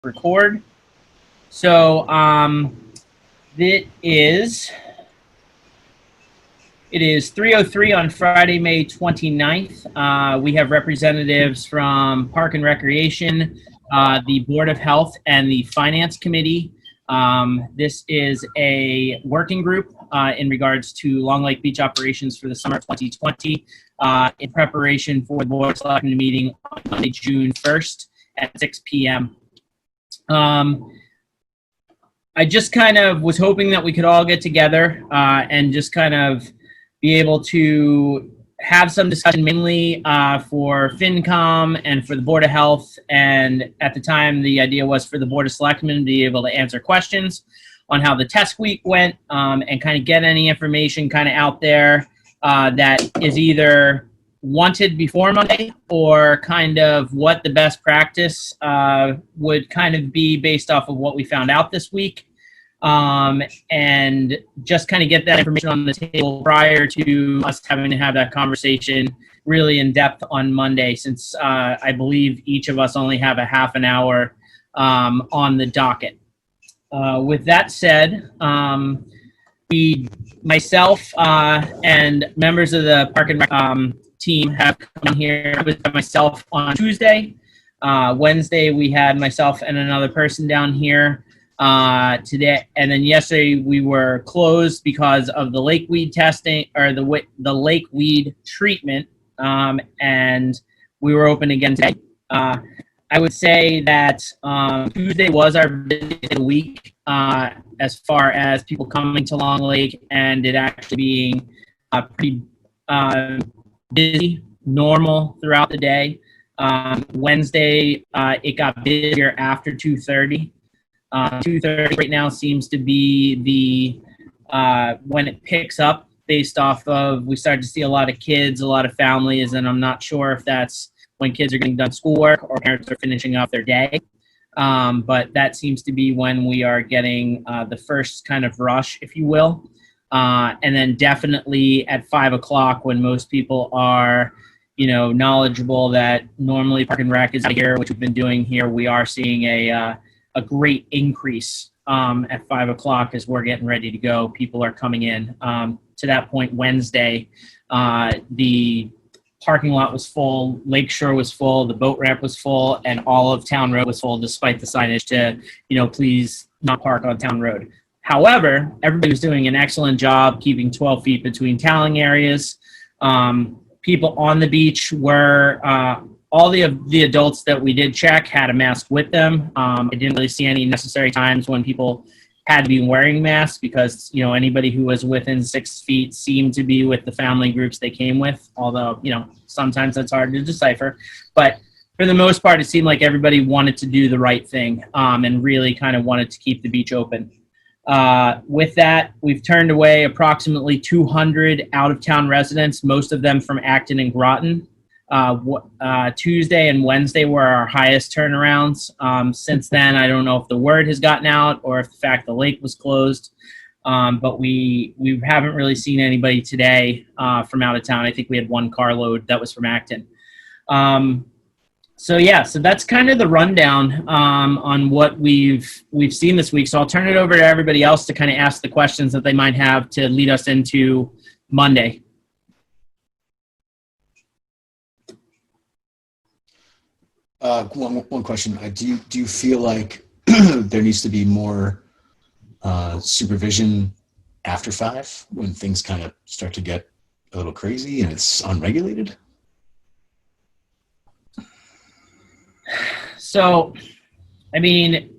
record. So it is 3:03 on Friday, May 29th. We have representatives from Park and Recreation, the Board of Health, and the Finance Committee. This is a working group in regards to Long Lake Beach operations for the summer of 2020 in preparation for the Board of Selectmen meeting on Monday, June 1st at 6 p.m. I just kind of was hoping that we could all get together and just kind of be able to have some discussion mainly for FinCom and for the Board of Health. And at the time, the idea was for the Board of Selectmen to be able to answer questions on how the test week went and kind of get any information kind of out there that is either wanted before Monday or kind of what the best practice would kind of be based off of what we found out this week. And just kind of get that information on the table prior to us having to have that conversation really in depth on Monday, since I believe each of us only have a half an hour on the docket. With that said, myself and members of the Park and Rec team have come here with myself on Tuesday. Wednesday, we had myself and another person down here today, and then yesterday we were closed because of the lake weed testing, or the lake weed treatment, and we were open again today. I would say that Tuesday was our busiest week as far as people coming to Long Lake, and it actually being pretty busy, normal throughout the day. Wednesday, it got busier after 2:30. 2:30 right now seems to be the when it picks up, based off of, we started to see a lot of kids, a lot of families, and I'm not sure if that's when kids are getting done schoolwork or parents are finishing up their day. But that seems to be when we are getting the first kind of rush, if you will. And then definitely at 5 o'clock, when most people are, knowledgeable that normally Park and Rec is here, which we've been doing here, we are seeing a great increase at 5 o'clock as we're getting ready to go. People are coming in. To that point, Wednesday, the parking lot was full, Lakeshore was full, the boat ramp was full, and all of Town Road was full, despite the signage to, please not park on Town Road. However, everybody was doing an excellent job keeping 12 feet between toweling areas. People on the beach were, all the adults that we did check had a mask with them. I didn't really see any necessary times when people had to be wearing masks, because, anybody who was within 6 feet seemed to be with the family groups they came with, although, sometimes that's hard to decipher. But for the most part, it seemed like everybody wanted to do the right thing and really kind of wanted to keep the beach open. With that, we've turned away approximately 200 out-of-town residents, most of them from Acton and Groton. Tuesday and Wednesday were our highest turnarounds. Since then, I don't know if the word has gotten out or if the fact the lake was closed, but we haven't really seen anybody today from out of town. I think we had one carload that was from Acton. So that's kind of the rundown on what we've seen this week. So I'll turn it over to everybody else to kind of ask the questions that they might have to lead us into Monday. One question. Do you feel like there needs to be more supervision after 5 when things kind of start to get a little crazy and it's unregulated? So, I mean,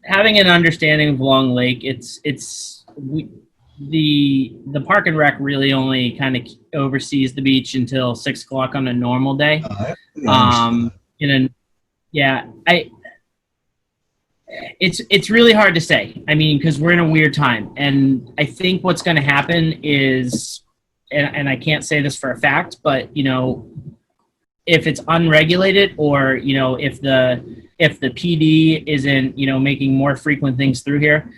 having an understanding of Long Lake, the Park and Rec really only kind of oversees the beach until 6 o'clock on a normal day. It's really hard to say. I mean, because we're in a weird time, and I think what's going to happen is, and I can't say this for a fact, but if it's unregulated, or if the PD isn't making more frequent things through here,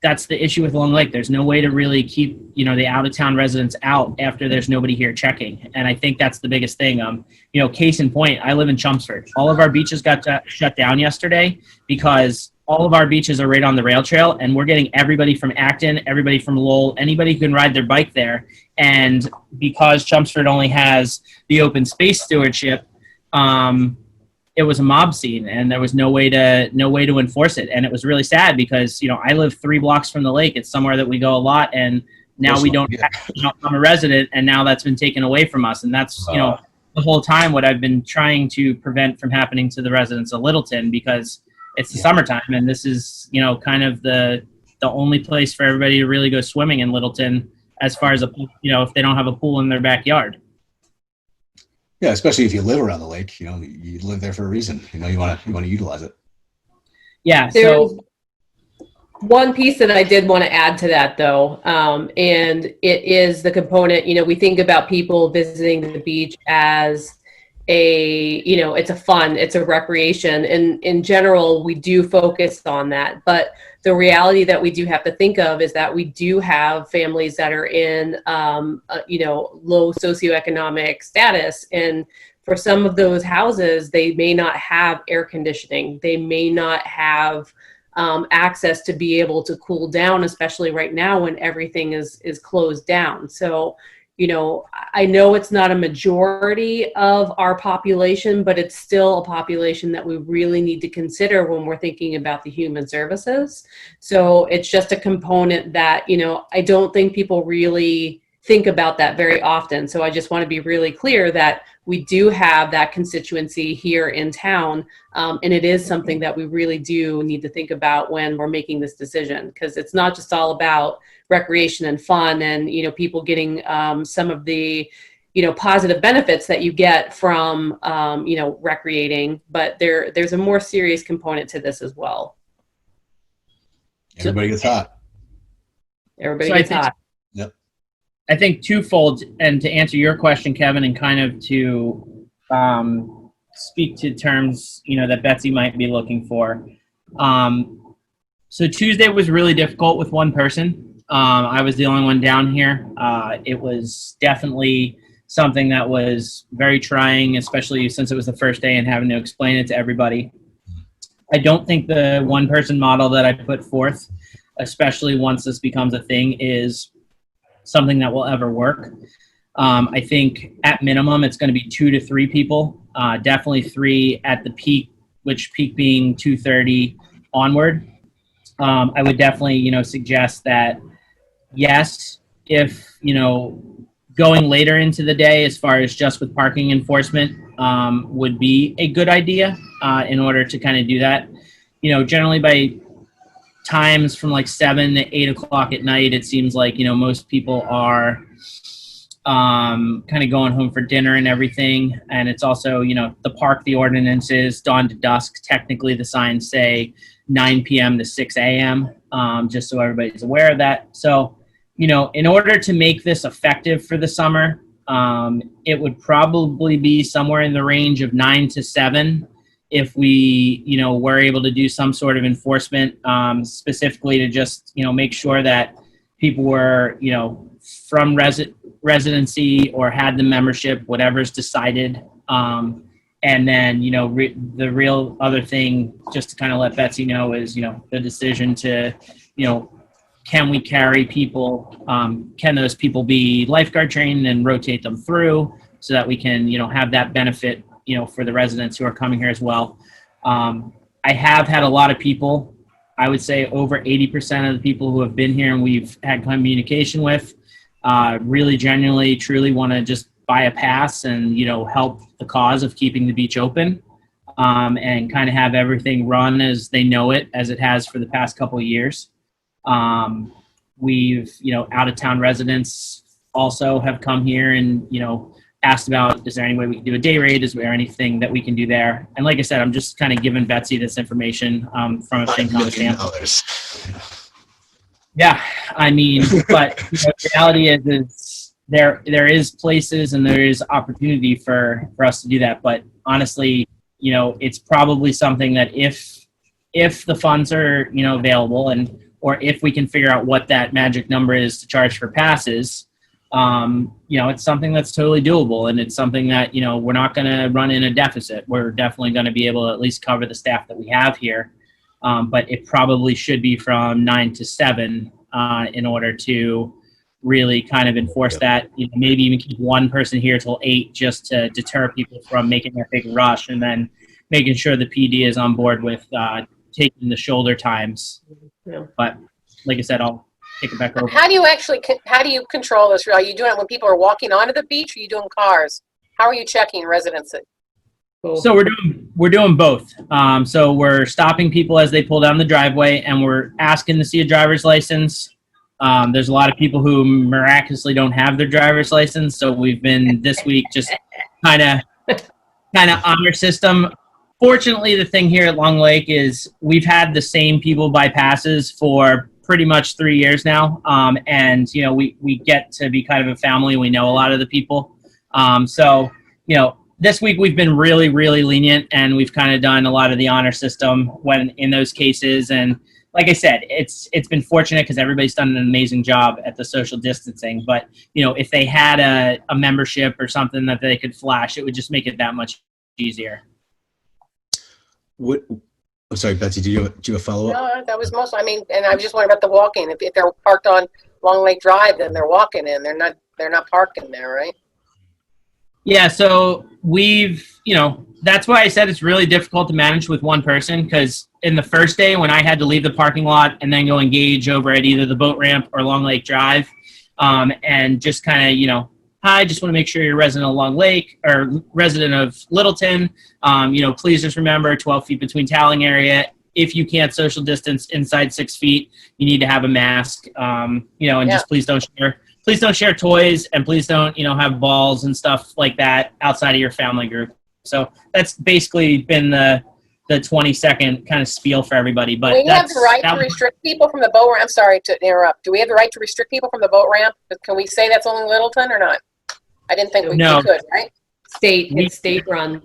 that's the issue with Long Lake. There's no way to really keep, the out-of-town residents out after there's nobody here checking. And I think that's the biggest thing. Case in point, I live in Chelmsford. All of our beaches got shut down yesterday because all of our beaches are right on the rail trail, and we're getting everybody from Acton, everybody from Lowell, anybody who can ride their bike there. And because Chelmsford only has the open space stewardship, it was a mob scene, and there was no way to enforce it. And it was really sad because, I live 3 blocks from the lake. It's somewhere that we go a lot, and now we don't, I'm a resident, and now that's been taken away from us. And that's, the whole time what I've been trying to prevent from happening to the residents of Littleton, because it's the summertime, and this is, kind of the only place for everybody to really go swimming in Littleton, as far as if they don't have a pool in their backyard. Yeah, especially if you live around the lake, you live there for a reason. You want to utilize it. Yeah. There's one piece that I did want to add to that, though, and it is the component. We think about people visiting the beach as it's a fun, it's a recreation, and in general, we do focus on that. But the reality that we do have to think of is that we do have families that are in, low socioeconomic status. And for some of those houses, they may not have air conditioning. They may not have access to be able to cool down, especially right now when everything is closed down. So, I know it's not a majority of our population, but it's still a population that we really need to consider when we're thinking about the human services. So it's just a component that, I don't think people really think about that very often. So I just want to be really clear that we do have that constituency here in town. And it is something that we really do need to think about when we're making this decision, because it's not just all about recreation and fun and, people getting some of the, positive benefits that you get from, recreating, but there's a more serious component to this as well. Everybody gets hot. Everybody gets hot. Yep. I think twofold, and to answer your question, Kevin, and kind of to speak to terms, that Betsy might be looking for. So Tuesday was really difficult with one person. I was the only one down here. It was definitely something that was very trying, especially since it was the first day and having to explain it to everybody. I don't think the one-person model that I put forth, especially once this becomes a thing, is something that will ever work. I think at minimum it's going to be 2 to 3 people, definitely 3 at the peak, which peak being 2:30 onward. I would definitely, suggest that, yes, if, going later into the day as far as just with parking enforcement would be a good idea in order to kind of do that. Generally by times from like 7 to 8 o'clock at night, it seems like, most people are kind of going home for dinner and everything. And it's also, the park, the ordinance is dawn to dusk. Technically the signs say 9 p.m. to 6 a.m. Just so everybody's aware of that. So, in order to make this effective for the summer, it would probably be somewhere in the range of 9 to 7 if we, were able to do some sort of enforcement, specifically to just, make sure that people were, from residency or had the membership, whatever's decided. And then, the real other thing, just to kind of let Betsy know, is, the decision to, can we carry people? Can those people be lifeguard trained and rotate them through so that we can, have that benefit, for the residents who are coming here as well. I have had a lot of people, I would say over 80% of the people who have been here and we've had communication with, really genuinely, truly want to just buy a pass and, help the cause of keeping the beach open, and kind of have everything run as they know it, as it has for the past couple of years. We've, out of town residents also have come here and, asked about, is there any way we can do a day rate? Is there anything that we can do there? And like I said, I'm just kind of giving Betsy this information from a FinCom standpoint. Yeah, I mean, but the reality is there is places and there is opportunity for us to do that. But honestly, it's probably something that if the funds are, available, and or if we can figure out what that magic number is to charge for passes, it's something that's totally doable, and it's something that, we're not going to run in a deficit. We're definitely going to be able to at least cover the staff that we have here. But it probably should be from 9 to 7 in order to really kind of enforce that. Maybe even keep one person here till 8 just to deter people from making that big rush, and then making sure the PD is on board with taking the shoulder times. Yeah. But like I said, I'll take it back over. How do you control this? Are you doing it when people are walking onto the beach, or are you doing cars? How are you checking residency? Cool. So we're doing both. So we're stopping people as they pull down the driveway, and we're asking to see a driver's license. There's a lot of people who miraculously don't have their driver's license, so we've been this week just kind of honor system. Fortunately, the thing here at Long Lake is we've had the same people buy passes for pretty much 3 years now, and we get to be kind of a family. We know a lot of the people, so this week we've been really, really lenient, and we've kind of done a lot of the honor system when in those cases. And like I said, it's been fortunate because everybody's done an amazing job at the social distancing. But if they had a membership or something that they could flash, it would just make it that much easier. I'm sorry, Betsy, do you have a follow-up? No, that was most. And I was just wondering about the walking. If they're parked on Long Lake Drive, then they're walking in. They're not parking there, right? Yeah, so that's why I said it's really difficult to manage with one person, because in the first day when I had to leave the parking lot and then go engage over at either the boat ramp or Long Lake Drive, and just kind of, hi, just want to make sure you're a resident of Long Lake or resident of Littleton. Please just remember 12 feet between toweling area. If you can't social distance inside 6 feet, you need to have a mask, just please don't share toys, and please don't, have balls and stuff like that outside of your family group. So that's basically been the 20-second kind of spiel for everybody. But do we have the right to restrict people from the boat ramp? I'm sorry to interrupt. Do we have the right to restrict people from the boat ramp? Can we say that's only Littleton or not? I didn't think we could, right? It's state run.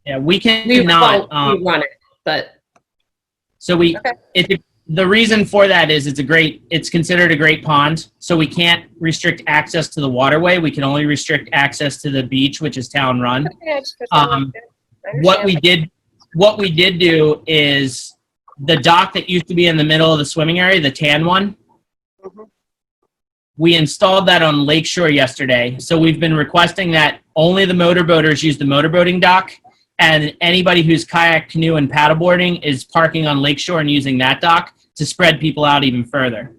Yeah, we can We not. we run it, but So the reason for that is it's considered a great pond, so we can't restrict access to the waterway. We can only restrict access to the beach, which is town run. What we did do is the dock that used to be in the middle of the swimming area, the tan one, we installed that on Lakeshore yesterday. So we've been requesting that only the motorboaters use the motorboating dock, and anybody who's kayak, canoe, and paddleboarding is parking on Lakeshore and using that dock to spread people out even further.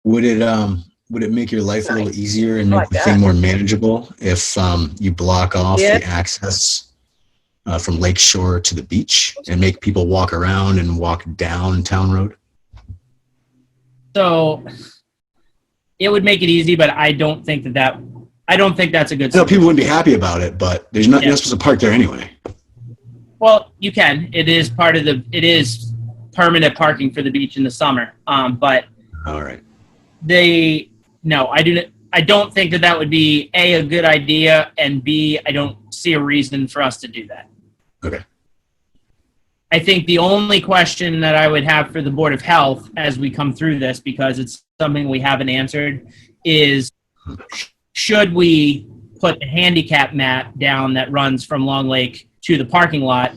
Would it make your life a little easier and make the thing more manageable if you block off the access from Lakeshore to the beach and make people walk around and walk down Town Road? So it would make it easy, but I don't think that's a good solution. No, people wouldn't be happy about it, but you're not supposed to park there anyway. Well, you can. It is permanent parking for the beach in the summer. But all right. I don't think that would be a good idea, and B, I don't see a reason for us to do that. Okay. I think the only question that I would have for the Board of Health as we come through this, because it's something we haven't answered, is should we put the handicap mat down that runs from Long Lake to the parking lot?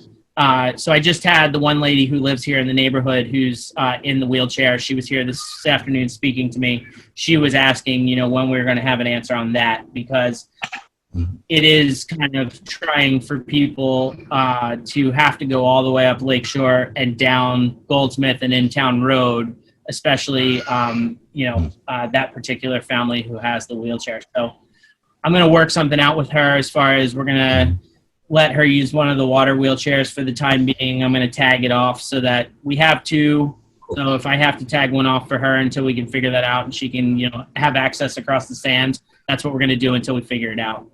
So I just had the one lady who lives here in the neighborhood who's in the wheelchair. She was here this afternoon speaking to me. She was asking, when we were going to have an answer on that, because it is kind of trying for people to have to go all the way up Lakeshore and down Goldsmith and in Town Road, especially, that particular family who has the wheelchair. So I'm going to work something out with her as far as we're going to let her use one of the water wheelchairs for the time being. I'm going to tag it off so that we have two. So if I have to tag one off for her until we can figure that out and she can, have access across the sand, that's what we're going to do until we figure it out.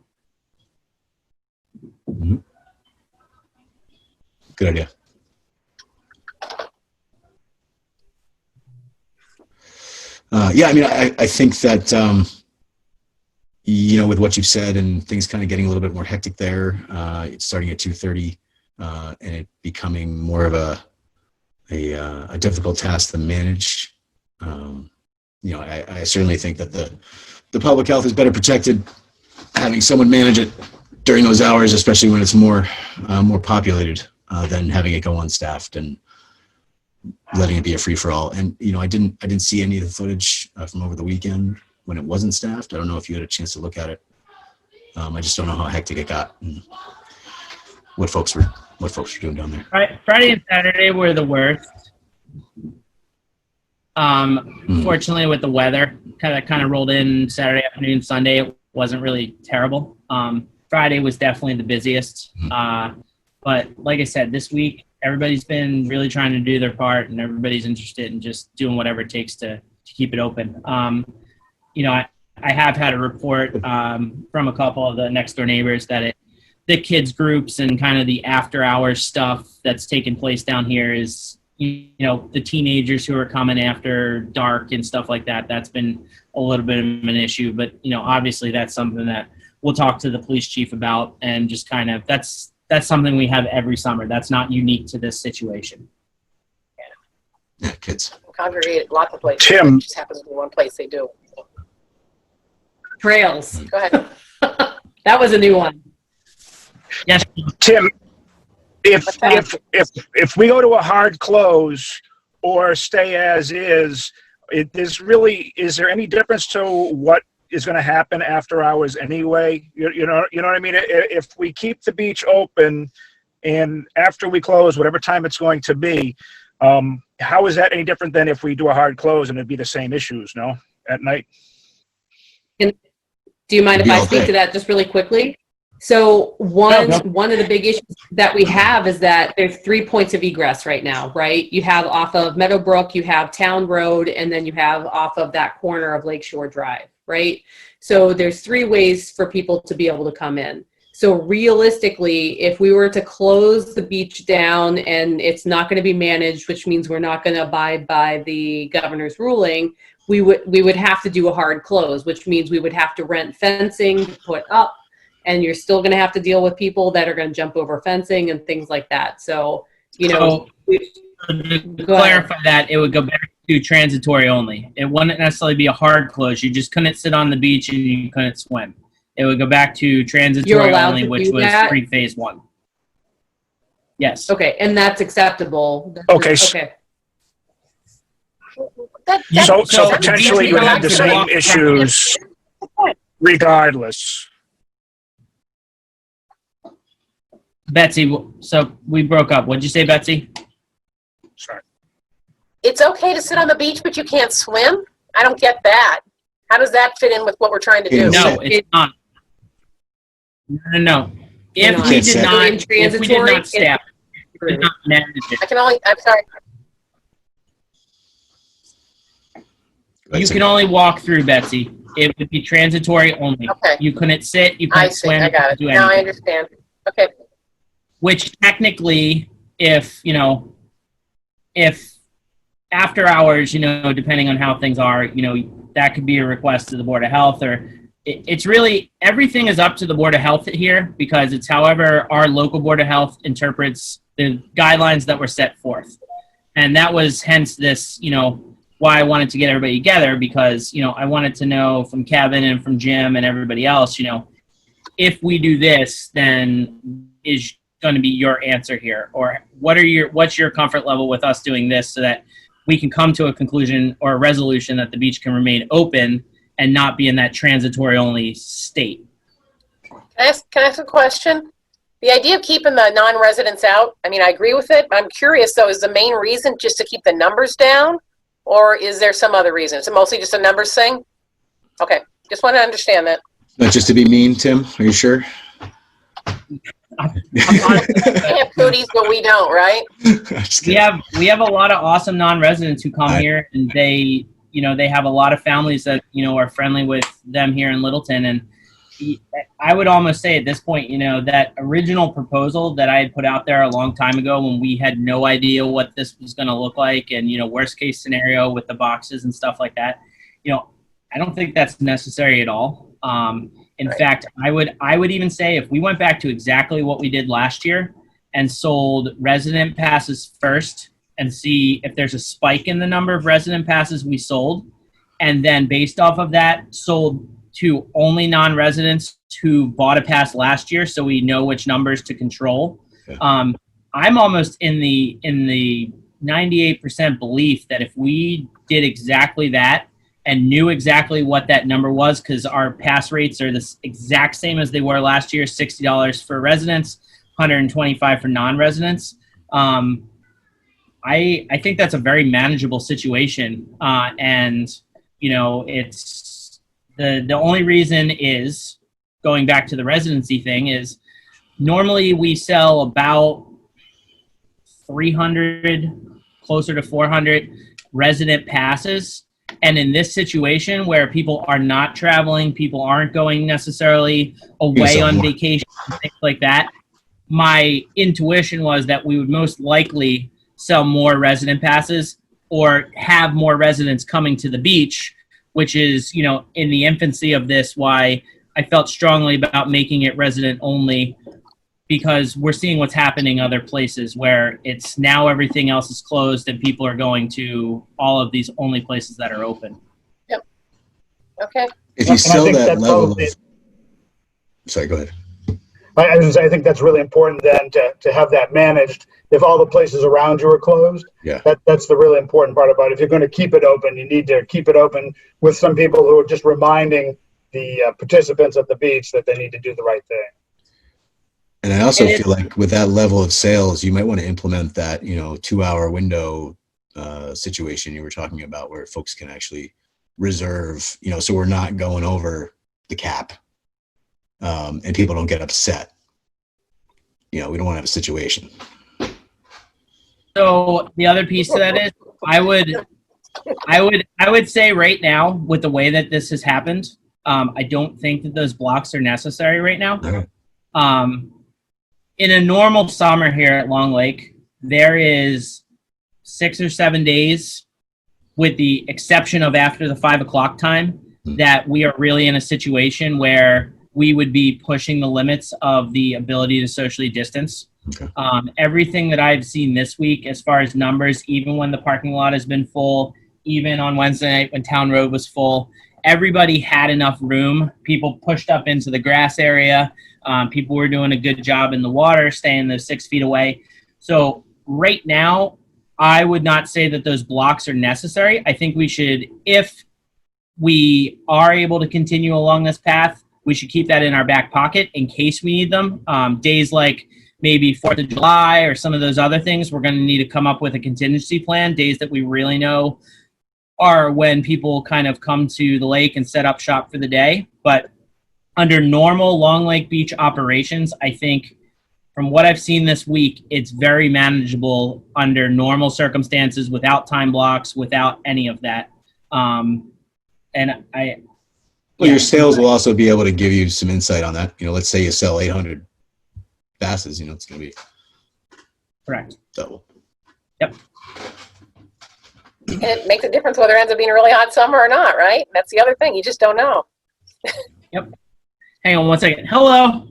Good idea. I think that, with what you've said and things kind of getting a little bit more hectic there, it's starting at 2:30 and it becoming more of a difficult task to manage. I certainly think that the public health is better protected having someone manage it during those hours, especially when it's more populated, than having it go unstaffed and letting it be a free for all. And I didn't see any of the footage from over the weekend when it wasn't staffed. I don't know if you had a chance to look at it. I just don't know how hectic it got and what folks were doing down there. Friday and Saturday were the worst. Fortunately, with the weather, kind of rolled in Saturday afternoon, Sunday, it wasn't really terrible. Friday was definitely the busiest. But like I said, this week, everybody's been really trying to do their part, and everybody's interested in just doing whatever it takes to keep it open. I have had a report from a couple of the next door neighbors that the kids groups and kind of the after hours stuff that's taking place down here is, the teenagers who are coming after dark and stuff like that. That's been a little bit of an issue, but obviously that's something that we'll talk to the police chief about, and just kind of that's something we have every summer. That's not unique to this situation. Yeah, kids congregate lots of places. Tim. It just happens to be one place they do. Trails. Go ahead. That was a new one. Yes. Tim, if we go to a hard close or stay as is, is there any difference to what is going to happen after hours anyway? You know what I mean? If we keep the beach open and after we close, whatever time it's going to be, how is that any different than if we do a hard close and it'd be the same issues, no, at night? Do you mind if I speak to that just really quickly? So one of the big issues that we have is that there's 3 points of egress right now, right? You have off of Meadowbrook, you have Town Road, and then you have off of that corner of Lakeshore Drive, right? So there's 3 ways for people to be able to come in. So realistically, if we were to close the beach down and it's not going to be managed, which means we're not going to abide by the governor's ruling, we would have to do a hard close, which means we would have to rent fencing to put up, and you're still going to have to deal with people that are going to jump over fencing and things like that. So, to clarify that, it would go back to transitory only. It wouldn't necessarily be a hard close. You just couldn't sit on the beach and you couldn't swim. It would go back to transitory only, which was pre-phase 1. Yes. Okay, and that's acceptable. Okay. Okay. So potentially you would have the same issues regardless. Betsy, so we broke up. What'd you say, Betsy? Sorry. It's okay to sit on the beach, but you can't swim? I don't get that. How does that fit in with what we're trying to do? No, it's not. No. If we did not staff, we did not manage it. I'm sorry. You can only walk through, Betsy. It would be transitory only. Okay. You couldn't sit, you couldn't swim. I got it. Do Now I anything. understand. Okay. Which technically, if after hours, depending on how things are, that could be a request to the Board of Health, or it's really, everything is up to the Board of Health here, because it's however our local Board of Health interprets the guidelines that were set forth. And that was hence this, why I wanted to get everybody together, because, I wanted to know from Kevin and from Jim and everybody else, if we do this, then is going to be your answer here, or what's your comfort level with us doing this, so that we can come to a conclusion or a resolution that the beach can remain open and not be in that transitory only state. Can I ask a question? The idea of keeping the non-residents out, I agree with it. I'm curious, though, is the main reason just to keep the numbers down, or is there some other reason? Is it mostly just a numbers thing? Okay, just want to understand that. Not just to be mean, Tim, are you sure? We have cooties, but we don't, right? We have a lot of awesome non-residents who come here, and they have a lot of families that are friendly with them here in Littleton. And I would almost say at this point, that original proposal that I had put out there a long time ago, when we had no idea what this was going to look like, and worst case scenario with the boxes and stuff like that, I don't think that's necessary at all. In fact, I would even say if we went back to exactly what we did last year and sold resident passes first and see if there's a spike in the number of resident passes we sold. And then based off of that, sold to only non-residents who bought a pass last year, so we know which numbers to control. Yeah. I'm almost in the 98% belief that if we did exactly that and knew exactly what that number was, because our pass rates are the exact same as they were last year, $60 for residents, $125 for non-residents. I think that's a very manageable situation, and you know, it's the only reason is, going back to the residency thing, is normally we sell about 300, closer to 400 resident passes. And in this situation where people are not traveling, people aren't going necessarily away on vacation, things like that, my intuition was that we would most likely sell more resident passes or have more residents coming to the beach, which is, you know, in the infancy of this, why I felt strongly about making it resident only, because we're seeing what's happening other places where it's now everything else is closed and people are going to all of these only places that are open. Yep. Okay. If you sell that level of, probably, sorry, go ahead. I think that's really important then to have that managed. If all the places around you are closed, Yeah. That's the really important part about it. If you're going to keep it open, you need to keep it open with some people who are just reminding the participants at the beach that they need to do the right thing. And I also feel like with that level of sales, you might want to implement that, you know, 2-hour window situation you were talking about, where folks can actually reserve, you know, so we're not going over the cap, and people don't get upset. You know, we don't want to have a situation. So the other piece to that is, I would say right now, with the way that this has happened, I don't think that those blocks are necessary right now. Okay. In a normal summer here at Long Lake, there is 6 or 7 days, with the exception of after the 5 o'clock time, that we are really in a situation where we would be pushing the limits of the ability to socially distance. Okay. Everything that I've seen this week, as far as numbers, even when the parking lot has been full, even on Wednesday night when Town Road was full, everybody had enough room. People pushed up into the grass area. People were doing a good job in the water, staying those 6 feet away. So right now, I would not say that those blocks are necessary. I think we should, if we are able to continue along this path, we should keep that in our back pocket in case we need them. Days like maybe 4th of July or some of those other things, we're going to need to come up with a contingency plan. Days that we really know are when people kind of come to the lake and set up shop for the day. But under normal Long Lake Beach operations, I think from what I've seen this week, it's very manageable under normal circumstances, without time blocks, without any of that. Your sales will also be able to give you some insight on that. You know, let's say you sell 800 passes, you know, it's going to be correct. double. Yep. And it makes a difference whether it ends up being a really hot summer or not, right? That's the other thing. You just don't know. Yep. Hang on 1 second. Hello.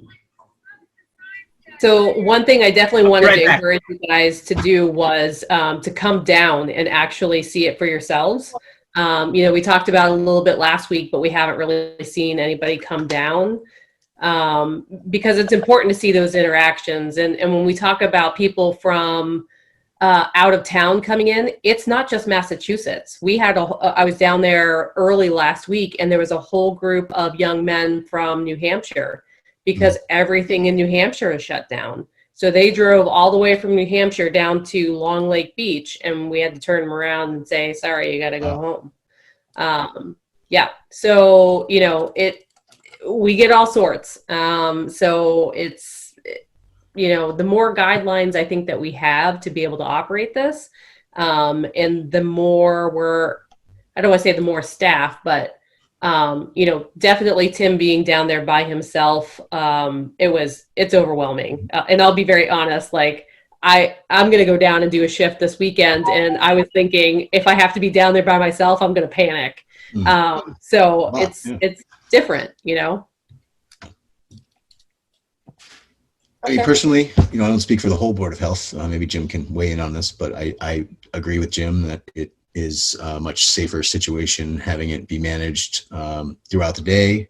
So one thing I definitely wanted Right to back. encourage you guys to do was to come down and actually see it for yourselves. You know, we talked about it a little bit last week, but we haven't really seen anybody come down, because it's important to see those interactions. And when we talk about people from out of town coming in, it's not just Massachusetts. We had I was down there early last week, and there was a whole group of young men from New Hampshire, because everything in New Hampshire is shut down. So they drove all the way from New Hampshire down to Long Lake Beach, and we had to turn them around and say, sorry, you got to go home. Yeah. So, you know, we get all sorts. So it's, you know, the more guidelines I think that we have to be able to operate this, and the more I don't want to say the more staff, but you know, definitely Tim being down there by himself, it's overwhelming. And I'll be very honest, like I'm going to go down and do a shift this weekend. And I was thinking, if I have to be down there by myself, I'm going to panic. So it's different, you know? I mean, personally, you know, I don't speak for the whole Board of Health. Maybe Jim can weigh in on this, but I agree with Jim that it is a much safer situation having it be managed throughout the day,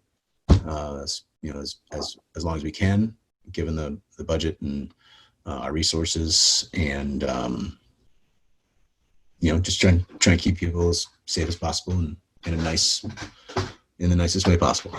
as long as we can, given the budget and our resources, and just trying to keep people as safe as possible and in the nicest way possible.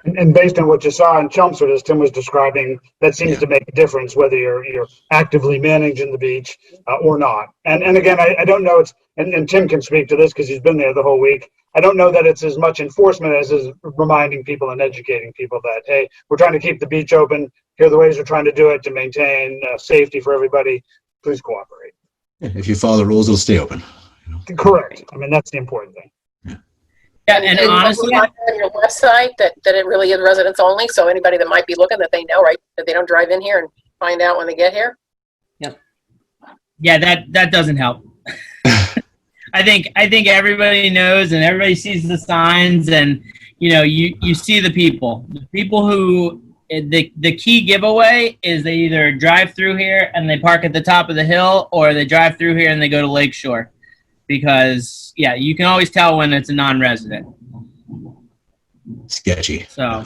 And based on what you saw in Chelmsford, as Tim was describing, that seems to make a difference whether you're actively managing the beach or not. And again, I don't know, and Tim can speak to this because he's been there the whole week. I don't know that it's as much enforcement as is reminding people and educating people that, hey, we're trying to keep the beach open. Here are the ways we're trying to do it to maintain safety for everybody. Please cooperate. Yeah, if you follow the rules, it'll stay open. Correct. I mean, that's the important thing. Yeah, and honestly, on your website that it really is residents only, so anybody that might be looking, that they know, right, that they don't drive in here and find out when they get here. yeah, that doesn't help. I think everybody knows and everybody sees the signs, and you see the people who the key giveaway is they either drive through here and they park at the top of the hill, or they drive through here and they go to Lakeshore. Because you can always tell when it's a non-resident. Sketchy. So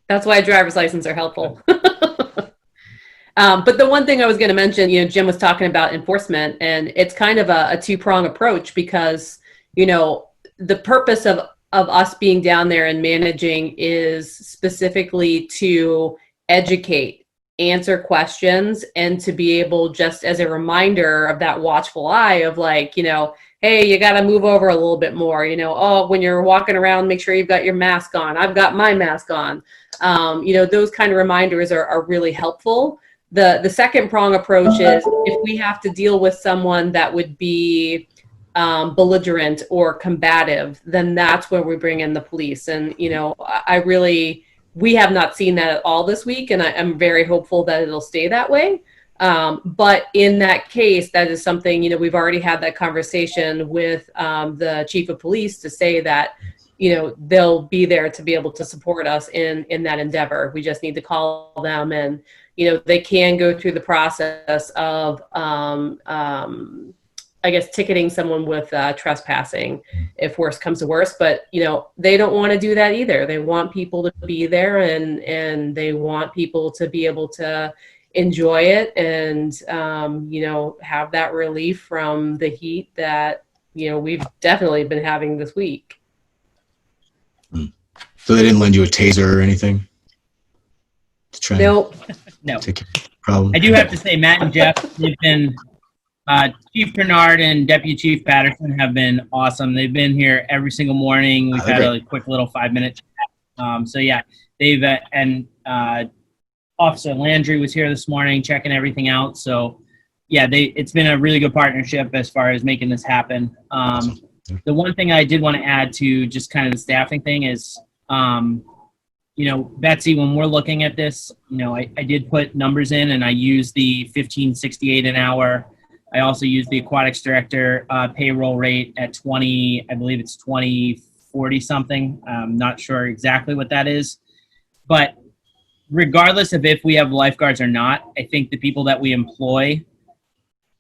That's why a driver's license are helpful. But the one thing I was going to mention, Jim was talking about enforcement, and it's kind of a two-prong approach because, the purpose of us being down there and managing is specifically to educate, answer questions, and to be able, just as a reminder of that watchful eye of hey, you got to move over a little bit more, when you're walking around, make sure you've got your mask on. I've got my mask on. Those kind of reminders are really helpful. The second prong approach is if we have to deal with someone that would be belligerent or combative, then that's where we bring in the police. And, we have not seen that at all this week, and I'm very hopeful that it'll stay that way. But in that case, that is something, we've already had that conversation with the chief of police to say that, they'll be there to be able to support us in that endeavor. We just need to call them, and, they can go through the process of, ticketing someone with trespassing if worse comes to worse. But, they don't want to do that either. They want people to be there, and they want people to be able to enjoy it and, have that relief from the heat that, we've definitely been having this week. So they didn't lend you a taser or anything? To try Nope. no. take care of the problem? I do have to say, Matt and Jeff, they've been Chief Bernard and Deputy Chief Patterson have been awesome. They've been here every single morning. We've had a quick little 5-minute chat. They've and Officer Landry was here this morning checking everything out. So it's been a really good partnership as far as making this happen. Awesome. The one thing I did want to add to just kind of the staffing thing is, Betsy, when we're looking at this, I did put numbers in, and I used the $15.68 an hour. I also used the aquatics director payroll rate at 20, I believe it's 2040 something. I'm not sure exactly what that is. But regardless of if we have lifeguards or not, I think the people that we employ,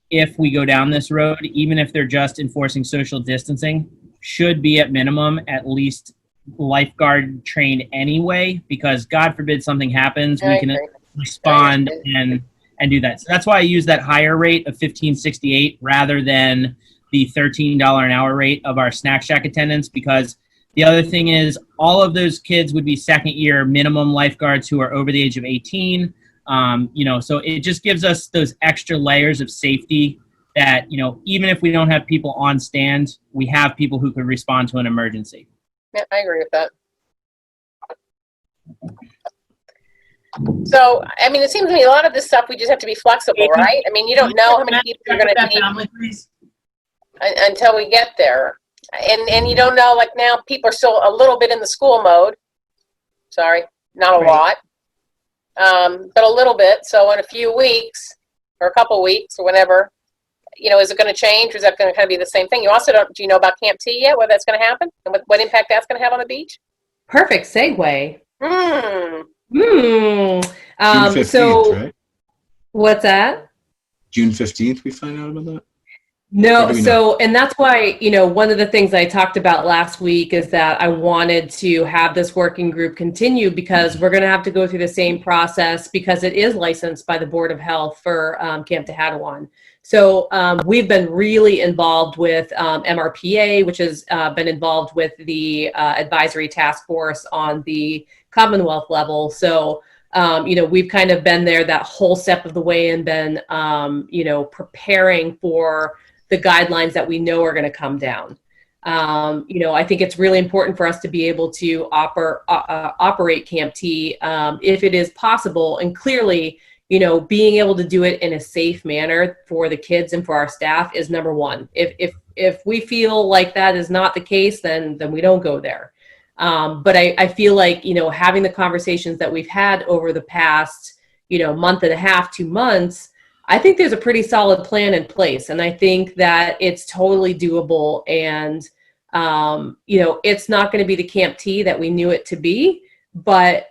if we go down this road, even if they're just enforcing social distancing, should be at minimum at least lifeguard trained anyway, because God forbid something happens, we can respond and do that. So that's why I use that higher rate of $15.68 rather than the $13 an hour rate of our Snack Shack attendants, because the other thing is all of those kids would be second year minimum lifeguards who are over the age of 18. So it just gives us those extra layers of safety that, even if we don't have people on stand, we have people who could respond to an emergency. Yeah, I agree with that. So, it seems to me a lot of this stuff, we just have to be flexible, right? You don't know how many people you're going to need until we get there. And you don't know, now people are still a little bit in the school mode. Sorry, not a lot, but a little bit. So in a few weeks or a couple weeks or whenever, is it going to change, or is that going to kind of be the same thing? You also do you know about Camp T yet, whether that's going to happen and what impact that's going to have on the beach? Perfect segue. June 15th, So right? what's that? June 15th we find out about that? No, so, and that's why, one of the things I talked about last week is that I wanted to have this working group continue because we're going to have to go through the same process because it is licensed by the Board of Health for Camp Tehadawon. So we've been really involved with MRPA, which has been involved with the advisory task force on the Commonwealth level. So we've kind of been there that whole step of the way and been, preparing for the guidelines that we know are going to come down. I think it's really important for us to be able to operate Camp T if it is possible. And clearly, being able to do it in a safe manner for the kids and for our staff is number one. If we feel like that is not the case, then we don't go there. But I feel like, having the conversations that we've had over the past, month and a half, 2 months, I think there's a pretty solid plan in place. And I think that it's totally doable. And, it's not going to be the Camp T that we knew it to be, but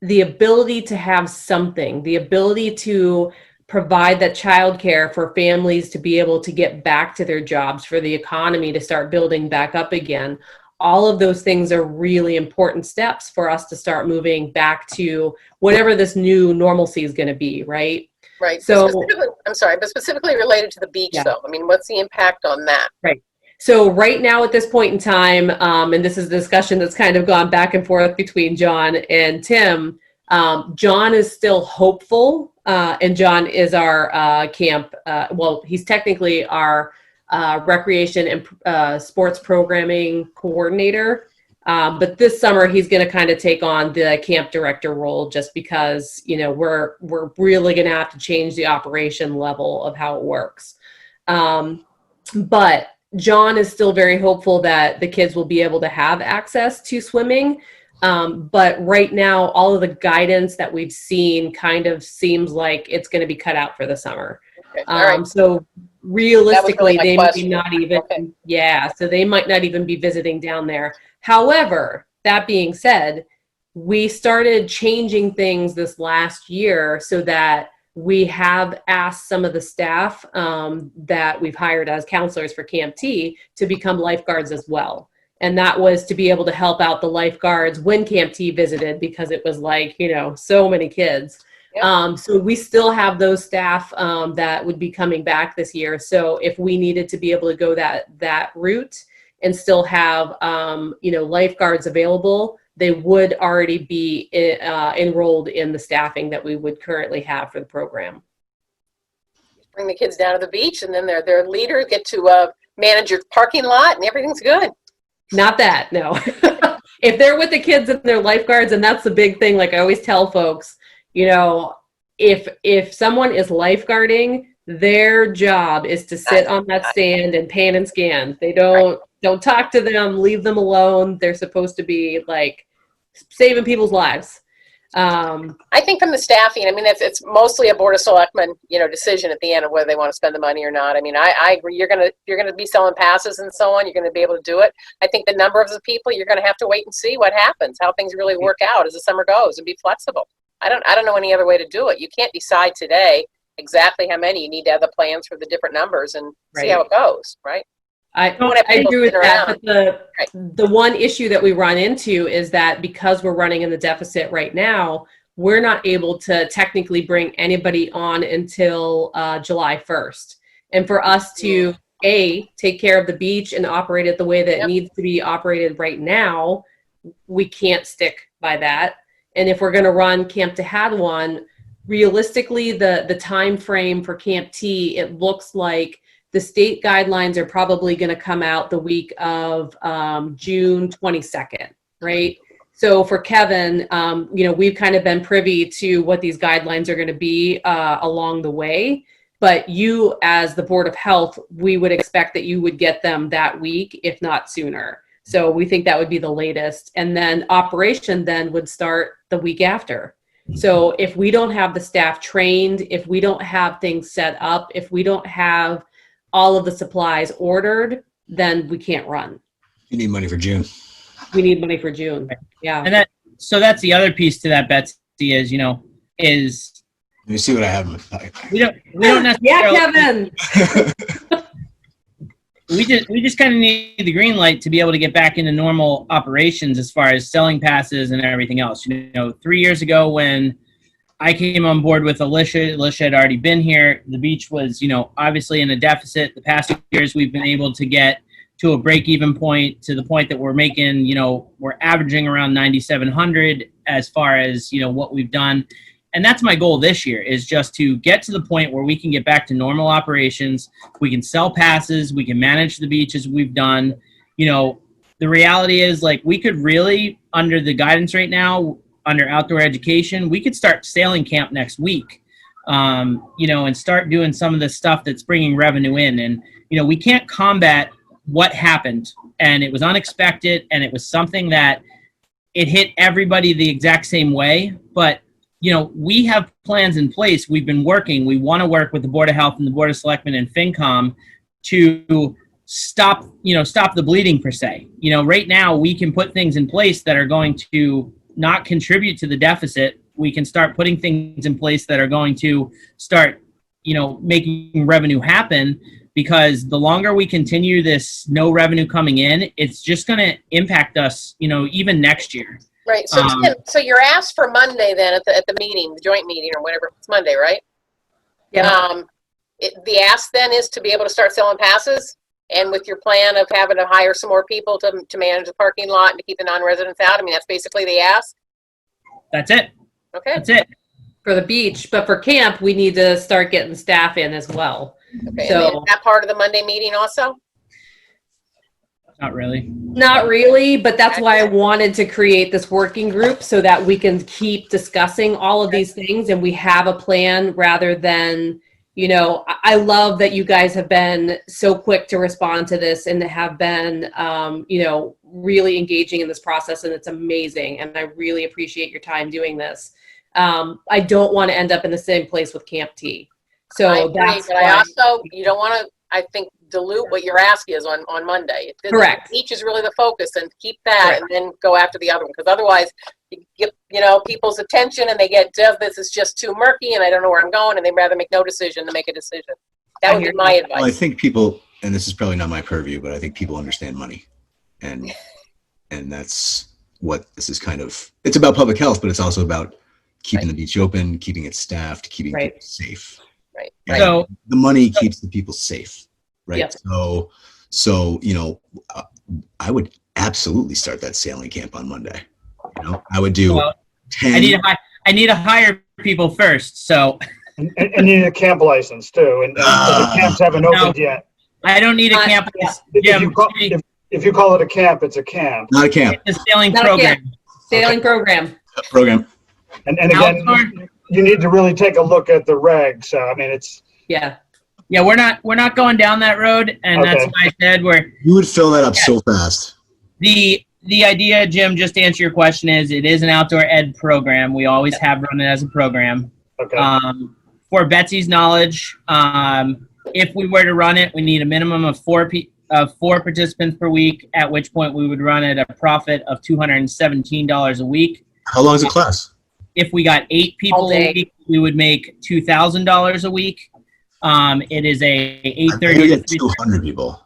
the ability to have something, the ability to provide that childcare for families to be able to get back to their jobs, for the economy to start building back up again. All of those things are really important steps for us to start moving back to whatever this new normalcy is going to be, right? Right. So, but specifically related to the beach, though. I mean, what's the impact on that? Right. So right now at this point in time, and this is a discussion that's kind of gone back and forth between John and Tim, John is still hopeful, and John is our camp, he's technically our recreation and sports programming coordinator. But this summer he's going to kind of take on the camp director role just because, we're really going to have to change the operation level of how it works. But John is still very hopeful that the kids will be able to have access to swimming. But right now, all of the guidance that we've seen kind of seems like it's going to be cut out for the summer. Okay. All right. So realistically, really they question. may not even, Okay. so they might not even be visiting down there. However, that being said, we started changing things this last year so that we have asked some of the staff that we've hired as counselors for Camp T to become lifeguards as well. And that was to be able to help out the lifeguards when Camp T visited, because it was like, so many kids. Yep. So we still have those staff that would be coming back this year. So if we needed to be able to go that route and still have, lifeguards available, they would already be enrolled in the staffing that we would currently have for the program. Bring the kids down to the beach, and then their leader get to manage your parking lot, and everything's good. Not that, no. If they're with the kids and they're lifeguards, and that's the big thing, like I always tell folks, if someone is lifeguarding, their job is to sit on that stand and pan and scan. They don't talk to them, leave them alone. They're supposed to be like saving people's lives. I think from the staffing, I mean, it's mostly a Board of Selectmen, decision at the end of whether they want to spend the money or not. I mean, I agree. You're gonna be selling passes and so on. You're gonna be able to do it. I think the number of the people, you're gonna have to wait and see what happens, how things really work out as the summer goes, and be flexible. I don't know any other way to do it. You can't decide today exactly how many. You need to have the plans for the different numbers and see how it goes, right? I agree with that, but the one issue that we run into is that because we're running in the deficit right now, we're not able to technically bring anybody on until July 1st. And for us to, take care of the beach and operate it the way that it needs to be operated right now, we can't stick by that. And if we're going to run Camp Tehadawon, realistically, the time frame for Camp T, it looks like the state guidelines are probably going to come out the week of June 22nd, right? So for Kevin, we've kind of been privy to what these guidelines are going to be along the way. But you, as the Board of Health, we would expect that you would get them that week, if not sooner. So we think that would be the latest. And then operation then would start the week after. So if we don't have the staff trained, if we don't have things set up, if we don't have all of the supplies ordered, then we can't run. You need money for June. We need money for June. Yeah. And that's the other piece to that, Betsy, is You see what I have in my pocket. We don't necessarily. Yeah, Kevin. We just kind of need the green light to be able to get back into normal operations as far as selling passes and everything else. 3 years ago when I came on board with Alicia had already been here. The beach was, obviously in a deficit. The past 2 years we've been able to get to a break-even point, to the point that we're making, we're averaging around 9,700 as far as, what we've done. And that's my goal this year, is just to get to the point where we can get back to normal operations. We can sell passes. We can manage the beaches we've done. The reality is, like, we could really, under the guidance right now, under outdoor education, we could start sailing camp next week, and start doing some of the stuff that's bringing revenue in. And, we can't combat what happened. And it was unexpected, and it was something that it hit everybody the exact same way. But we have plans in place. We've been working. We want to work with the Board of Health and the Board of Selectmen and FinCom to stop the bleeding per se. Right now we can put things in place that are going to not contribute to the deficit. We can start putting things in place that are going to start, making revenue happen, because the longer we continue this no revenue coming in, it's just going to impact us, even next year. Right. So, Tim, so you're asked for Monday then at the meeting, the joint meeting or whatever. It's Monday, right? Yeah. The ask then is to be able to start selling passes, and with your plan of having to hire some more people to manage the parking lot and to keep the non-residents out. I mean, that's basically the ask. That's it. Okay. That's it. For the beach, but for camp, we need to start getting staff in as well. Okay. So, and then is that part of the Monday meeting also? Not really. not really, but that's why I wanted to create this working group, so that we can keep discussing all of these things and we have a plan, rather than, I love that you guys have been so quick to respond to this and have been, really engaging in this process, and it's amazing. And I really appreciate your time doing this. I don't want to end up in the same place with Camp T. So I agree, that's but why. I also, you don't want to, I think, dilute what your ask is on Monday. Correct. Each is really the focus, and keep that, and then go after the other one, because otherwise you get, people's attention and they get, this is just too murky and I don't know where I'm going, and they'd rather make no decision than make a decision. That would be my advice. Well, I think people, and this is probably not my purview, but I think people understand money, and that's what this is kind of. It's about public health, but it's also about keeping the beach open, keeping it staffed, keeping people safe. Right. And So the money keeps the people safe, right? Yep. So I would absolutely start that sailing camp on Monday. I would do 10. I need to hire people first. So And you need a camp license too, and the camps haven't opened yet. I don't need a camp. If you call it a camp, it's a camp. Not a camp. It's a sailing Not a program. camp. Sailing program. Program. And again, you need to really take a look at the regs. I mean, it's Yeah. Yeah, we're not going down that road, and that's Okay. why I said You would fill that up so fast. the idea, Jim, just to answer your question, is it is an outdoor ed program. We always have run it as a program. okay. For Betsy's knowledge, if we were to run it, we need a minimum of four participants per week, at which point we would run at a profit of $217 a week. How long is the class? If we got 8 people a week, we would make $2,000 a week. It is a 8:30 to 3:30. 200 people.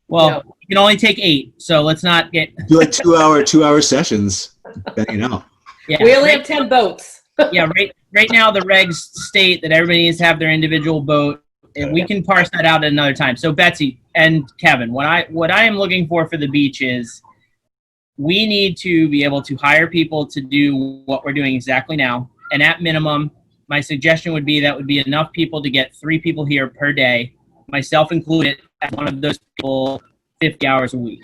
Well, No. you can only take 8, so let's not get. Do like 2-hour sessions. Banging out. Yeah, We only have 10 boats. yeah, right now the regs state that everybody needs to have their individual boat, and we can parse that out at another time. So Betsy and Kevin, what I am looking for the beach is, we need to be able to hire people to do what we're doing exactly now, and at minimum, my suggestion would be that would be enough people to get 3 people here per day, myself included, as one of those people, 50 hours a week.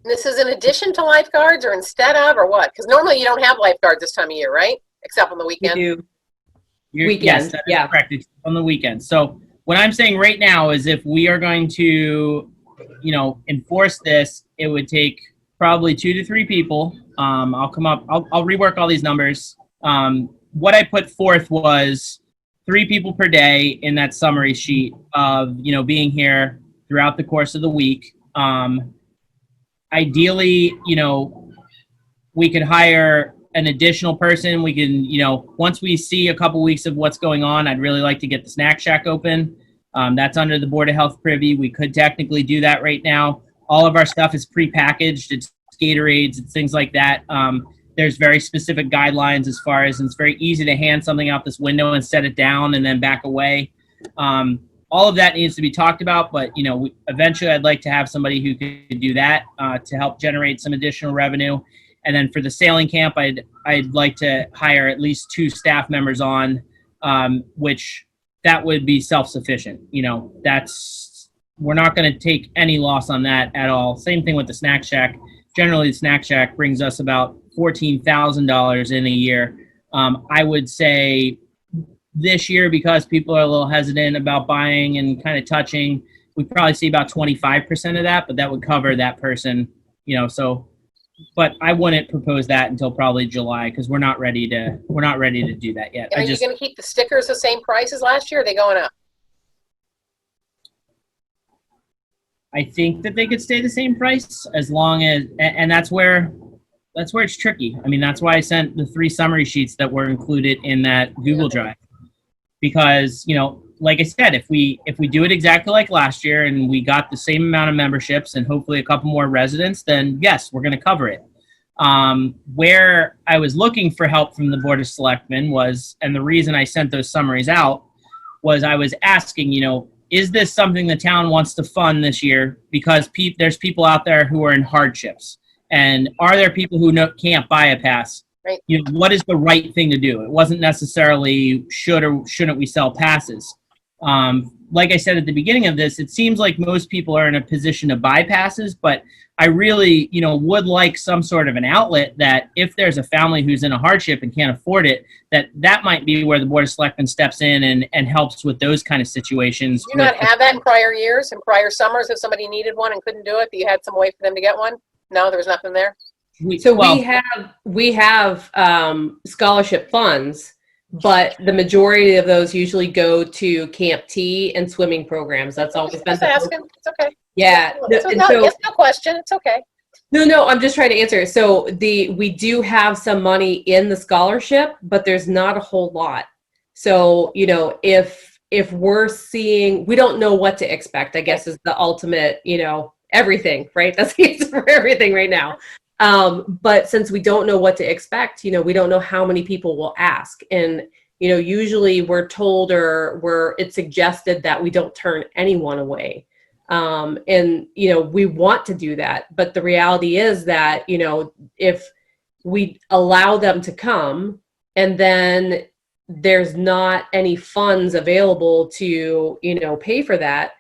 This is in addition to lifeguards, or instead of, or what? Because normally you don't have lifeguards this time of year, right? Except on the We weekend. do. Yes, Weekends, that is yeah. correct. It's on the weekends. So what I'm saying right now is, if we are going to, enforce this, it would take probably 2 to 3 people. I'll rework all these numbers. What I put forth was 3 people per day in that summary sheet of, being here throughout the course of the week. Ideally, we could hire an additional person, we can, once we see a couple weeks of what's going on, I'd really like to get the snack shack open. That's under the Board of Health privy. We could technically do that right now. All of our stuff is prepackaged. It's Gatorades, it's things like that. There's very specific guidelines as far as, and it's very easy to hand something out this window and set it down and then back away. All of that needs to be talked about, but eventually I'd like to have somebody who could do that to help generate some additional revenue. And then for the sailing camp, I'd like to hire at least 2 staff members on, which that would be self-sufficient. We're not going to take any loss on that at all. Same thing with the snack shack. Generally, the snack shack brings us about $14,000 in a year. I would say this year, because people are a little hesitant about buying and kind of touching, we probably see about 25% of that, but that would cover that person, but I wouldn't propose that until probably July, because we're not ready to do that yet. And are you going to keep the stickers the same price as last year, or are they going up? I think that they could stay the same price as long as, and that's where it's tricky. I mean, that's why I sent the 3 summary sheets that were included in that Google Drive, because, like I said, if we do it exactly like last year and we got the same amount of memberships and hopefully a couple more residents, then yes, we're going to cover it. Where I was looking for help from the Board of Selectmen was, and the reason I sent those summaries out was I was asking, is this something the town wants to fund this year? Because there's people out there who are in hardships. And are there people who can't buy a pass? Right. What is the right thing to do? It wasn't necessarily should or shouldn't we sell passes. Like I said at the beginning of this, it seems like most people are in a position to buy passes, but I really, would like some sort of an outlet that if there's a family who's in a hardship and can't afford it, that might be where the Board of Selectmen steps in and helps with those kind of situations. Did you not have that in prior years, in prior summers, if somebody needed one and couldn't do it, that you had some way for them to get one? No, there was nothing there? We have scholarship funds, but the majority of those usually go to Camp T and swimming programs. That's always been. Just asking. It's okay. Yeah. It's no question. It's okay. No, I'm just trying to answer. So we do have some money in the scholarship, but there's not a whole lot. So, if we're seeing, we don't know what to expect, I guess is the ultimate, everything, right? That's the answer for everything right now. But since we don't know what to expect, we don't know how many people will ask. And, usually we're told or it's suggested that we don't turn anyone away. And, we want to do that. But the reality is that, if we allow them to come and then there's not any funds available to, pay for that,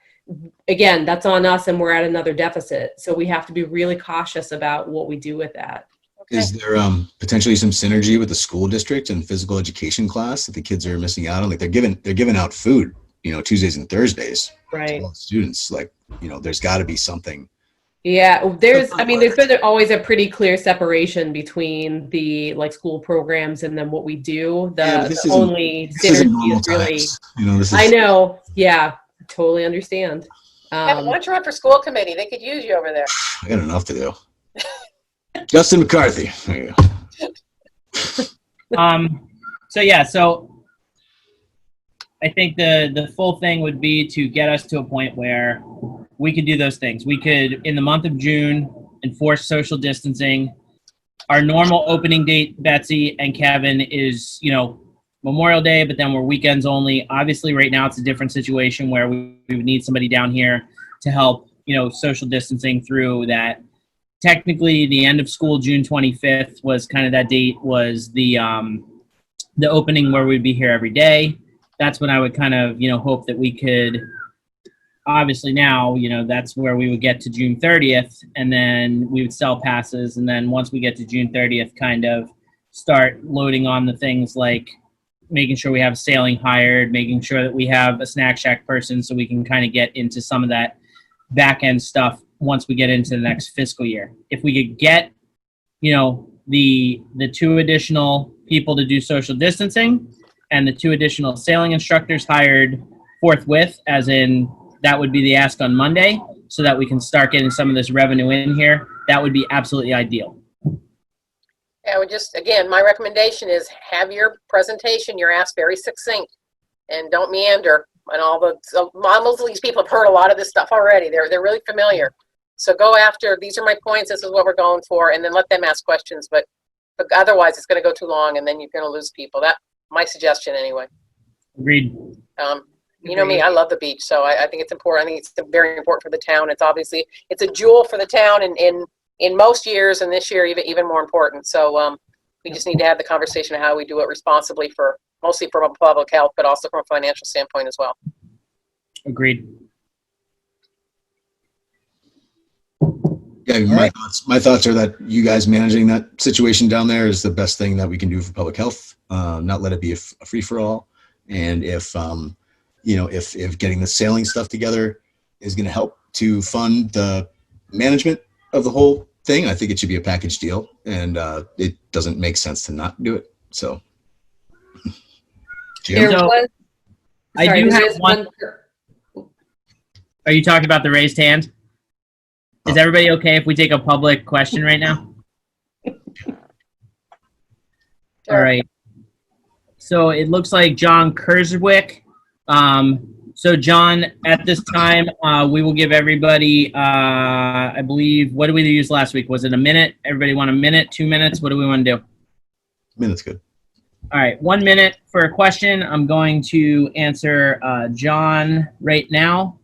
again, that's on us and we're at another deficit. So we have to be really cautious about what we do with that. Okay. Is there potentially some synergy with the school district and physical education class that the kids are missing out on? Like they're giving out food, Tuesdays and Thursdays. Right. To all the students, there's got to be something. Yeah, there's been always a pretty clear separation between the school programs and then what we do. This isn't normal times. I know. Yeah, I totally understand. Why don't you run for school committee? They could use you over there. I got enough to do. Justin McCarthy. There you go. So I think the full thing would be to get us to a point where we could do those things. We could, in the month of June, enforce social distancing. Our normal opening date, Betsy and Kevin, is, Memorial Day, but then we're weekends only. Obviously, right now it's a different situation where we would need somebody down here to help, social distancing through that. Technically, the end of school, June 25th, was kind of that date, was the opening where we'd be here every day. That's when I would kind of, hope that we could, obviously now, that's where we would get to June 30th, and then we would sell passes. And then once we get to June 30th, kind of start loading on the things like making sure we have sailing hired, making sure that we have a snack shack person so we can kind of get into some of that back end stuff once we get into the next fiscal year. If we could get, the 2 additional people to do social distancing and the 2 additional sailing instructors hired forthwith, as in that would be the ask on Monday, so that we can start getting some of this revenue in here, that would be absolutely ideal. I would just, again, my recommendation is have your presentation, your ask very succinct, and don't meander. And most of these people have heard a lot of this stuff already. They're really familiar. So go after, these are my points, this is what we're going for, and then let them ask questions. But otherwise, it's going to go too long, and then you're going to lose people. That's my suggestion anyway. Agreed. You know me, I love the beach, so I think it's important. I think it's very important for the town. It's a jewel for the town in most years, and this year even more important. So we just need to have the conversation of how we do it responsibly, mostly from a public health, but also from a financial standpoint as well. Agreed. Yeah, my thoughts are that you guys managing that situation down there is the best thing that we can do for public health. Not let it be a free for all. And if if getting the sailing stuff together is going to help to fund the management of the whole thing, I think it should be a package deal, and it doesn't make sense to not do it. So, Jim? I do have one. Are you talking about the raised hand? Is everybody okay if we take a public question right now? Sure. All right. So it looks like John Kurzwick. So John, at this time, we will give everybody, I believe, what did we use last week? Was it a minute? Everybody want a minute, 2 minutes? What do we want to do? Minute's good. All right, 1 minute for a question. I'm going to answer John right now.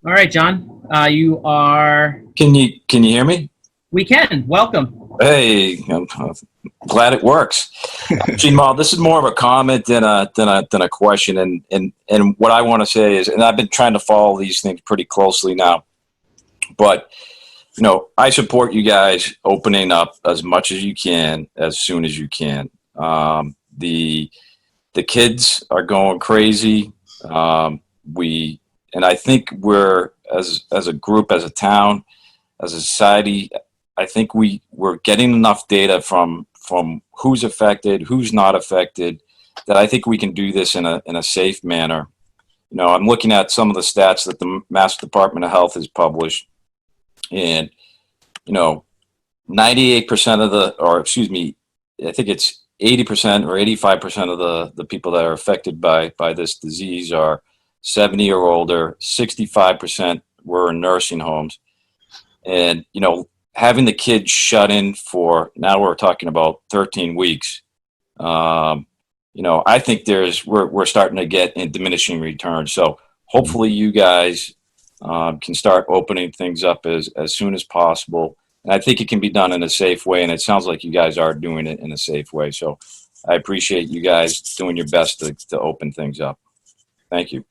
All right, John, you are. Can you hear me? We can. Welcome. Hey, I'm glad it works. Gene, this is more of a comment than a question. And what I want to say is, and I've been trying to follow these things pretty closely now, but I support you guys opening up as much as you can, as soon as you can. The kids are going crazy. And I think we're, as a group, as a town, as a society, I think we're getting enough data from who's affected, who's not affected, that I think we can do this in a safe manner. I'm looking at some of the stats that the Mass Department of Health has published, and 98% I think it's 80% or 85% of the people that are affected by this disease are 70 or older. 65% were in nursing homes. And, having the kids shut in for, now we're talking about 13 weeks, I think we're starting to get in diminishing returns. So hopefully you guys can start opening things up as soon as possible. And I think it can be done in a safe way. And it sounds like you guys are doing it in a safe way. So I appreciate you guys doing your best to open things up. Thank you.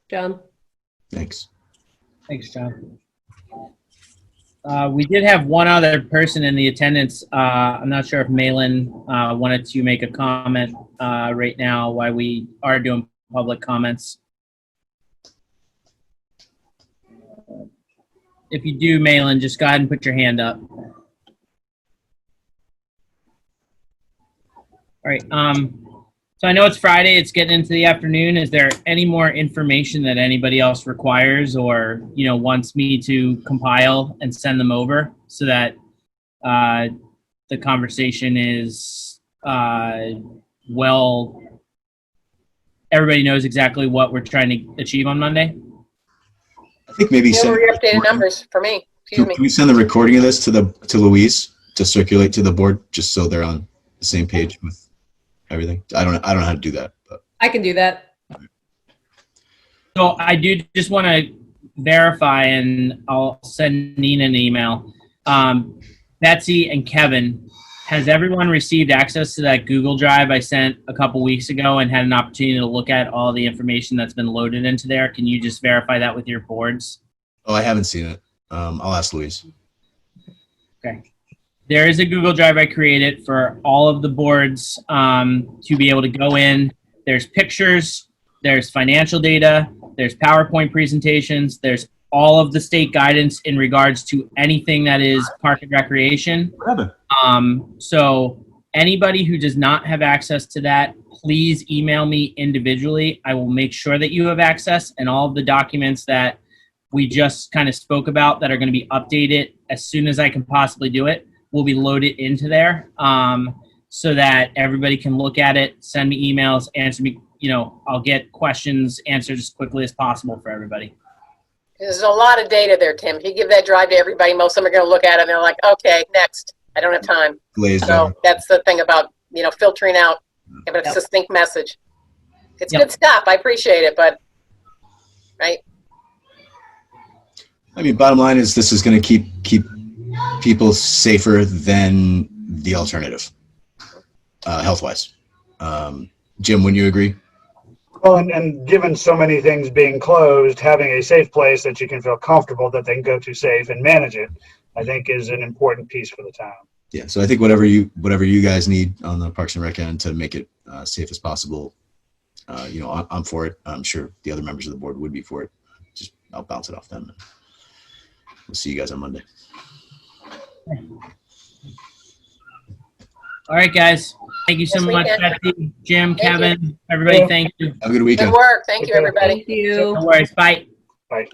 John. Thanks. Thanks, John. We did have one other person in the attendance. I'm not sure if Malin wanted to make a comment right now while we are doing public comments. If you do, Malin, just go ahead and put your hand up. All right. So I know it's Friday. It's getting into the afternoon. Is there any more information that anybody else requires or, wants me to compile and send them over so that the conversation is everybody knows exactly what we're trying to achieve on Monday? I think maybe send your updated numbers for me. Excuse me. Can we send the recording of this to Louise to circulate to the board just so they're on the same page with everything? I don't know how to do that, but I can do that. So I do just want to verify, and I'll send Nina an email. Betsy and Kevin, has everyone received access to that Google Drive I sent a couple weeks ago and had an opportunity to look at all the information that's been loaded into there? Can you just verify that with your boards? Oh, I haven't seen it. I'll ask Louise. Okay. There is a Google Drive I created for all of the boards to be able to go in. There's pictures, there's financial data, there's PowerPoint presentations, there's all of the state guidance in regards to anything that is park and recreation. So anybody who does not have access to that, please email me individually. I will make sure that you have access, and all of the documents that we just kind of spoke about that are going to be updated as soon as I can possibly do it, will be loaded into there, so that everybody can look at it, send me emails, answer me. I'll get questions answered as quickly as possible for everybody. There's a lot of data there, Tim. If you give that drive to everybody, most of them are going to look at it and they're like, okay, next. I don't have time. Glazed So over. that's the thing about, filtering out, having a Yep. succinct message. It's Yep. good stuff. I appreciate it, but, right? I mean, bottom line is this is going to keep people safer than the alternative, health-wise. Jim, wouldn't you agree? Well, and given so many things being closed, having a safe place that you can feel comfortable that they can go to safe and manage it, I think is an important piece for the town. Yeah. So I think whatever you guys need on the Parks and Rec end to make it safe as possible, I'm for it. I'm sure the other members of the board would be for it. Just I'll bounce it off them. We'll see you guys on Monday. All right, guys. Thank you so Yes, we much, can. Betsy, Jim, Thank Kevin, everybody. Yeah. Thank you. Have a good weekend. Good work. Thank you, everybody. Thank you. No worries. Bye. Right.